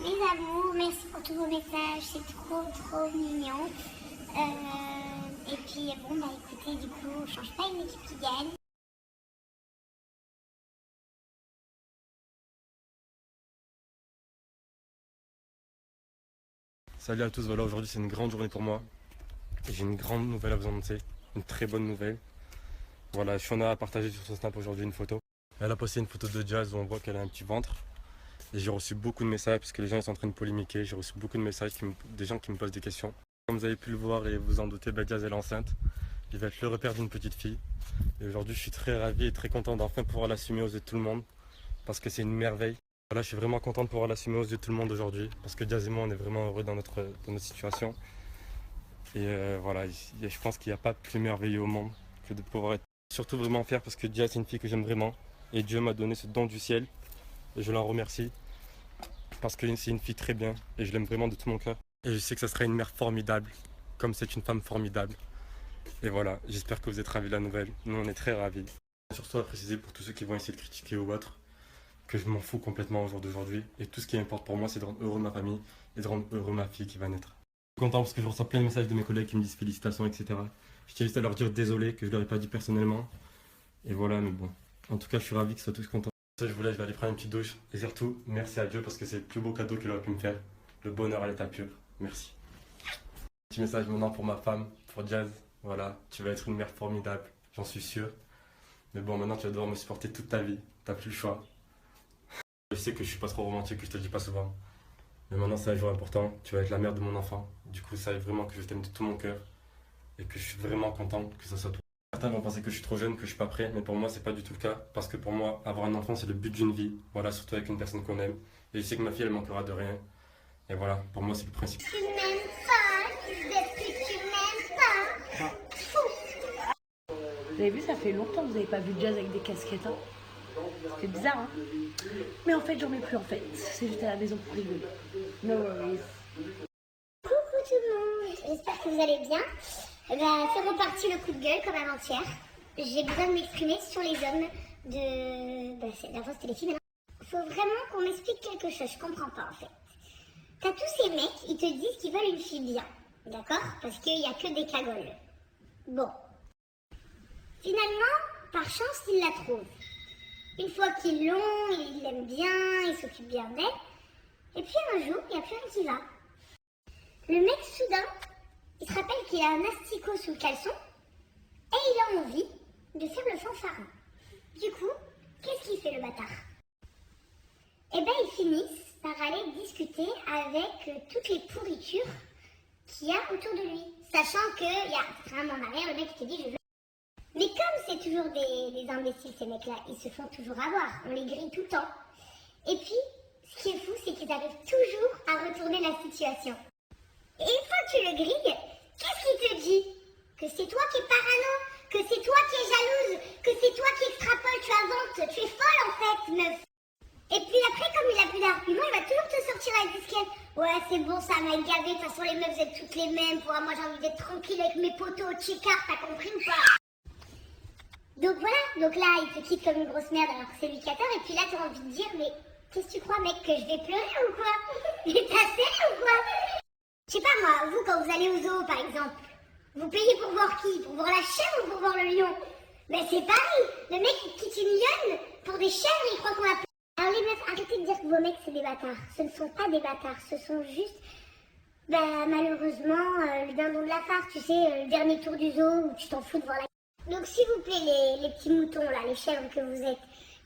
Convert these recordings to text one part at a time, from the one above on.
Mes amours, merci pour tous vos messages, c'est trop mignon. Et puis bon bah écoutez, du coup on change pas une équipe qui gagne. Salut à tous, voilà, aujourd'hui c'est une grande journée pour moi. Et j'ai une grande nouvelle à vous annoncer, une très bonne nouvelle. Voilà, Shona a partagé sur son snap aujourd'hui une photo. Elle a posté une photo de Jazz où on voit qu'elle a un petit ventre. Et j'ai reçu beaucoup de messages parce que les gens ils sont en train de polémiquer. J'ai reçu beaucoup de messages, des gens qui me posent des questions. Comme vous avez pu le voir et vous en doutez, Jazz elle est enceinte. Il va être le repère d'une petite fille. Et aujourd'hui je suis très ravi et très content d'enfin pouvoir l'assumer aux yeux de tout le monde. Parce que c'est une merveille. Voilà, je suis vraiment content de pouvoir l'assumer aux yeux de tout le monde aujourd'hui. Parce que Jazz et moi on est vraiment heureux dans notre situation. Et voilà, je pense qu'il n'y a pas plus merveilleux au monde que de pouvoir être surtout vraiment fier parce que Jazz c'est une fille que j'aime vraiment. Et Dieu m'a donné ce don du ciel. Et je l'en remercie. Parce que c'est une fille très bien. Et je l'aime vraiment de tout mon cœur. Et je sais que ça sera une mère formidable. Comme c'est une femme formidable. Et voilà, j'espère que vous êtes ravis de la nouvelle. Nous on est très ravis. Surtout à préciser pour tous ceux qui vont essayer de critiquer ou autre, que je m'en fous complètement au jour d'aujourd'hui. Et tout ce qui importe pour moi c'est de rendre heureux ma famille et de rendre heureux ma fille qui va naître. Je suis content parce que je reçois plein de messages de mes collègues qui me disent félicitations, etc. Je tiens juste à leur dire désolé que je ne leur ai pas dit personnellement. Et voilà, mais bon. En tout cas, je suis ravi qu'ils soient tous contents. Ça, je vais aller prendre une petite douche. Et surtout, merci à Dieu parce que c'est le plus beau cadeau qu'il aurait pu me faire. Le bonheur à l'état pur. Merci. Petit message maintenant pour ma femme, pour Jazz. Voilà, tu vas être une mère formidable, j'en suis sûr. Mais bon, maintenant tu vas devoir me supporter toute ta vie. T'as plus le choix. Je sais que je suis pas trop romantique, que je te le dis pas souvent. Mais maintenant c'est un jour important, tu vas être la mère de mon enfant. Du coup, ça vraiment que je t'aime de tout mon cœur. Et que je suis vraiment content que ça soit toi. Certains vont penser que je suis trop jeune, que je suis pas prêt, mais pour moi c'est pas du tout le cas. Parce que pour moi, avoir un enfant c'est le but d'une vie. Voilà, surtout avec une personne qu'on aime. Et je sais que ma fille elle manquera de rien. Et voilà, pour moi c'est le principe. Tu m'aimes pas, peut-être que tu m'aimes pas. Vous avez vu, ça fait longtemps que vous n'avez pas vu Jazz avec des casquettes. Hein. C'est bizarre, hein. Mais en fait, j'en mets plus en fait. C'est juste à la maison pour rigoler. No worries. Coucou tout le monde, j'espère que vous allez bien. C'est reparti le coup de gueule comme avant-hier. J'ai besoin de m'exprimer sur les hommes de... D'avant c'était les filles maintenant. Faut vraiment qu'on m'explique quelque chose, je comprends pas en fait. T'as tous ces mecs, ils te disent qu'ils veulent une fille bien, d'accord? Parce qu'il n'y a que des cagoles. Bon. Finalement, par chance, ils la trouvent. Une fois qu'ils l'ont, ils l'aiment bien, ils s'occupent bien d'elle. Et puis un jour, il n'y a plus rien qui va. Le mec, soudain, il se rappelle qu'il a un asticot sous le caleçon et il a envie de faire le fanfaron. Du coup, qu'est-ce qu'il fait le bâtard? Eh ben, ils finissent par aller discuter avec toutes les pourritures qu'il y a autour de lui. Sachant qu'il y a vraiment derrière le mec qui te dit je veux. Mais comme c'est toujours des imbéciles ces mecs-là, ils se font toujours avoir, on les grille tout le temps. Et puis, ce qui est fou, c'est qu'ils arrivent toujours à retourner la situation. Et une fois que tu le grilles, qu'est-ce qu'il te dit? Que c'est toi qui es parano, que c'est toi qui es jalouse, que c'est toi qui extrapole, tu inventes, tu es folle en fait, meuf. Et puis après, comme il a plus d'arguments, il va toujours te sortir la disquette. Ouais, c'est bon, ça m'a gavé, de toute façon les meufs, vous êtes toutes les mêmes. Moi j'ai envie d'être tranquille avec mes potos au check-up, t'as compris ou pas? Donc voilà, donc là, il te quitte comme une grosse merde alors que c'est lui qui a tort. Et puis là, t'as envie de dire, mais qu'est-ce que tu crois, mec, que je vais pleurer ou quoi? Mais t'as sérieux ou quoi? Je sais pas moi, vous, quand vous allez au zoo, par exemple, vous payez pour voir qui? Pour voir la chèvre ou pour voir le lion? Mais c'est pareil, le mec il quitte une lionne pour des chèvres, il croit qu'on va... Alors les meufs, arrêtez de dire que vos mecs c'est des bâtards. Ce ne sont pas des bâtards, ce sont juste, malheureusement, le dindon de la farce, tu sais, le dernier tour du zoo où tu t'en fous de voir la... Donc s'il vous plaît les petits moutons là, les chèvres que vous êtes,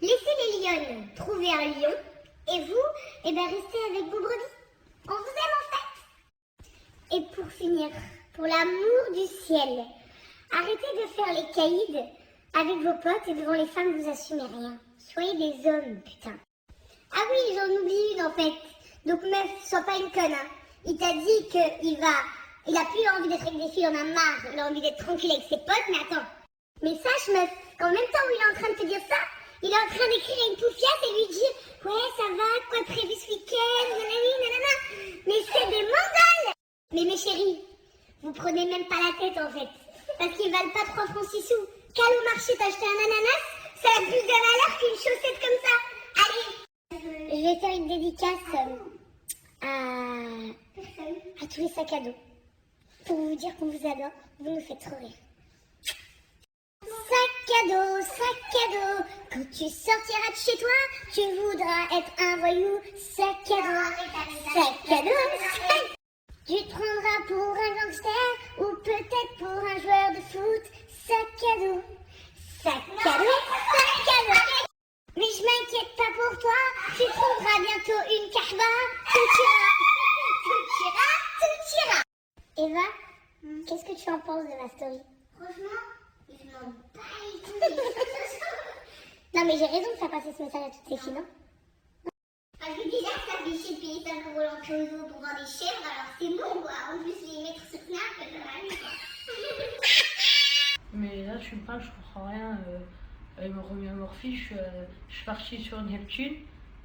laissez les lionnes trouver un lion et vous, restez avec vos brebis. On vous aime en fait. Et pour finir, pour l'amour du ciel, arrêtez de faire les caïds avec vos potes et devant les femmes vous assumez rien. Soyez des hommes, putain. Ah oui, j'en oublie une en fait. Donc meuf, sois pas une conne. Hein. Il t'a dit qu'il a plus envie d'être avec des filles, il en a marre. Il a envie d'être tranquille avec ses potes, mais attends. Mais sache meuf, qu'en même temps où il est en train de te dire ça, il est en train d'écrire à une poufiasse et lui dire ouais ça va, quoi de prévu ce week-end, nanani, nanana. Mais c'est des mandales. Mais mes chéris, vous prenez même pas la tête en fait. Parce qu'ils valent pas 3 francs 6 sous. Qu'à au marché t'acheter un ananas, ça a plus de valeur qu'une chaussette comme ça. Allez, je vais faire une dédicace à tous les sacs à dos. Pour vous dire qu'on vous adore, vous nous faites trop rire. Sac à dos, quand tu sortiras de chez toi, tu voudras être un voyou. Sac à dos, tu te prendras pour un gangster ou peut-être pour un joueur de foot. Sac à dos, sac à dos. Mais je m'inquiète pas pour toi, tu trouveras bientôt une carba. Tout ira. Eva, qu'est-ce que tu en penses de ma story? Franchement, je m'en bats les couilles. Non mais j'ai raison de faire passer ce message à toutes ces filles, non? Parce que déjà, ça fait chier de payer 5 € l'entre pour voir des chèvres, alors c'est bon quoi. En plus, les mettre sur Snap, ça va aller quoi. Mais là, tu me parles, je comprends rien. Elle m'a remis à Morphy, je suis partie sur Neptune.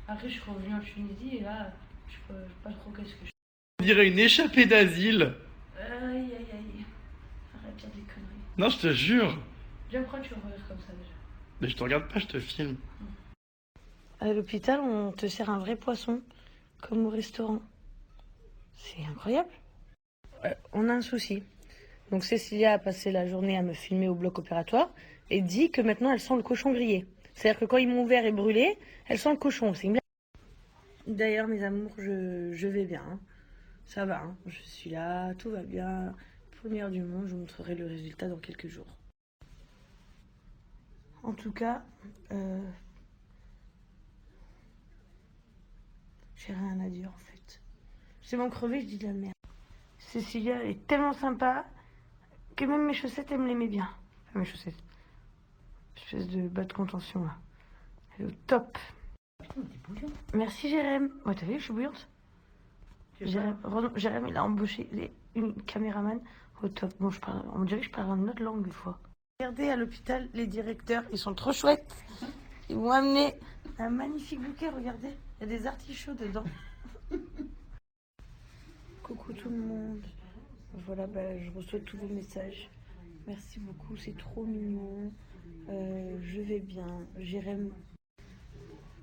Après, je suis revenue en Tunisie et là, je sais pas trop qu'est-ce que je... On dirait une échappée d'asile. Aïe. Arrête de dire des conneries. Non, je te jure. Déjà, pourquoi tu regardes comme ça déjà? Mais je te regarde pas, je te filme. À l'hôpital, on te sert un vrai poisson, comme au restaurant. C'est incroyable. On a un souci. Donc Cécilia a passé la journée à me filmer au bloc opératoire et dit que maintenant elle sent le cochon grillé. C'est-à-dire que quand ils m'ont ouvert et brûlé, elle sent le cochon. C'est une blague. D'ailleurs, mes amours, je vais bien. Hein. Ça va, hein. Je suis là, tout va bien. Pour le meilleur du monde, je vous montrerai le résultat dans quelques jours. En tout cas, j'ai rien à dire en fait. C'est mon crevé, je dis de la merde. Cécilia, elle est tellement sympa que même mes chaussettes, elle me l'aimaient bien. Enfin, mes chaussettes. Espèce de bas de contention là. Elle est au top. Putain, t'es bouillante. Merci Jérém. Ouais, t'as vu, je suis bouillante. Jérém, il a embauché une caméraman au top. Bon, on dirait que je parle une autre langue des fois. Regardez à l'hôpital, les directeurs, ils sont trop chouettes. Ils m'ont amené un magnifique bouquet, regardez. Il y a des artichauts dedans. Coucou tout le monde. Voilà, je reçois tous vos messages. Merci beaucoup, c'est trop mignon. Je vais bien. Jérém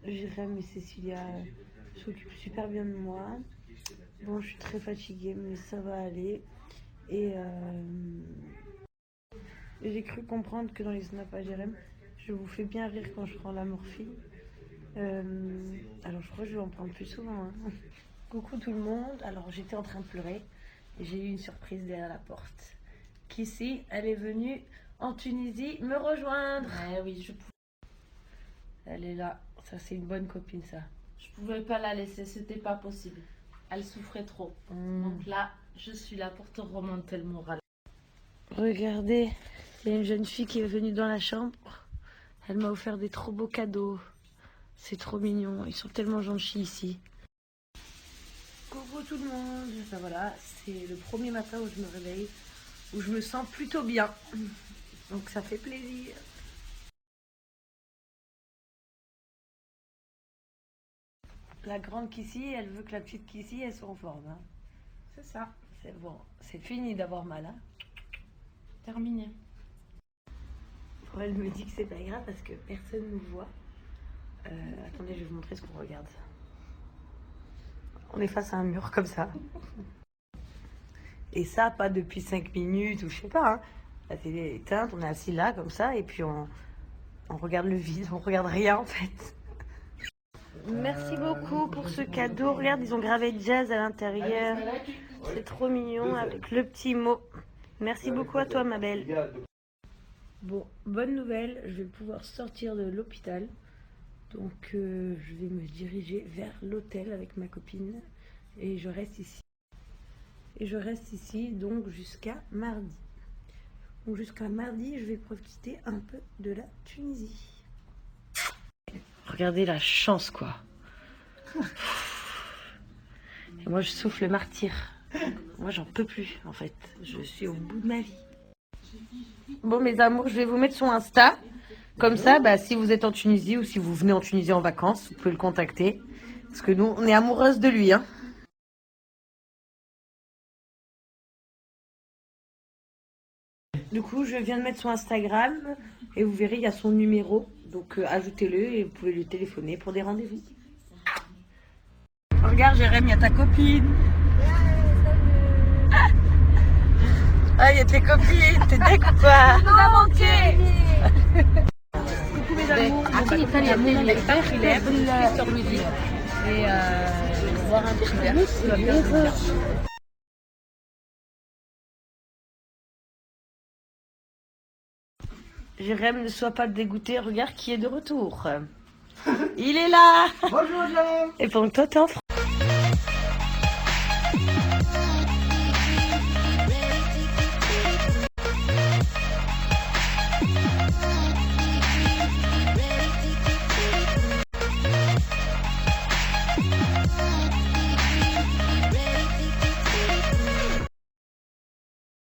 et Cécilia s'occupent super bien de moi. Bon, je suis très fatiguée, mais ça va aller. Et j'ai cru comprendre que dans les snaps à Jérém, je vous fais bien rire quand je prends la morphine. Alors je crois que je vais en prendre plus souvent. Hein. Coucou tout le monde. Alors j'étais en train de pleurer et j'ai eu une surprise derrière la porte. Kissy, elle est venue en Tunisie me rejoindre. Ouais, oui, je pouvais. Elle est là. Ça, c'est une bonne copine, ça. Je pouvais pas la laisser, c'était pas possible. Elle souffrait trop. Donc là, je suis là pour te remonter le moral. Regardez, il y a une jeune fille qui est venue dans la chambre. Elle m'a offert des trop beaux cadeaux. C'est trop mignon. Ils sont tellement gentils ici. Coucou tout le monde. Ben voilà, c'est le premier matin où je me réveille, où je me sens plutôt bien. Donc ça fait plaisir. La grande Kissy, elle veut que la petite Kissy, elle soit en forme. Hein. C'est ça, C'est bon, c'est fini d'avoir mal. Hein. terminé. Bon, elle me dit que c'est pas grave parce que personne ne nous voit. Attendez, je vais vous montrer ce qu'on regarde. On est face à un mur comme ça. Et ça, pas depuis 5 minutes ou je sais pas. Hein. La télé est éteinte, on est assis là comme ça et puis on regarde le vide, on regarde rien en fait. Merci beaucoup pour ce cadeau. Regarde, ils ont gravé jazz à l'intérieur. C'est trop mignon avec le petit mot. Merci beaucoup à toi, ma belle. Bon, bonne nouvelle, je vais pouvoir sortir de l'hôpital. Donc, je vais me diriger vers l'hôtel avec ma copine. Et je reste ici. Donc jusqu'à mardi. Donc jusqu'à mardi, je vais profiter un peu de la Tunisie. Regardez la chance, quoi. Et moi, je souffle le martyr. Moi, j'en peux plus, en fait. Je suis au bout de ma vie. Bon, mes amours, je vais vous mettre son Insta. Comme ça, si vous êtes en Tunisie ou si vous venez en Tunisie en vacances, vous pouvez le contacter. Parce que nous, on est amoureuses de lui, hein. Du coup, je viens de mettre son Instagram et vous verrez, il y a son numéro. Donc, ajoutez-le et vous pouvez lui téléphoner pour des rendez-vous. Regarde Jérém, il y a ta copine. Ah, il y a tes copines, t'es deck ou quoi? nous a manqué. Coucou mes amours. عارفين ايطاليا بلاد الفراخ اللي sur lui dire et voir un petit verre. Jérém, ne sois pas dégoûté, regarde qui est de retour. Il est là. Bonjour Jérém. Et pendant que toi t'es en France.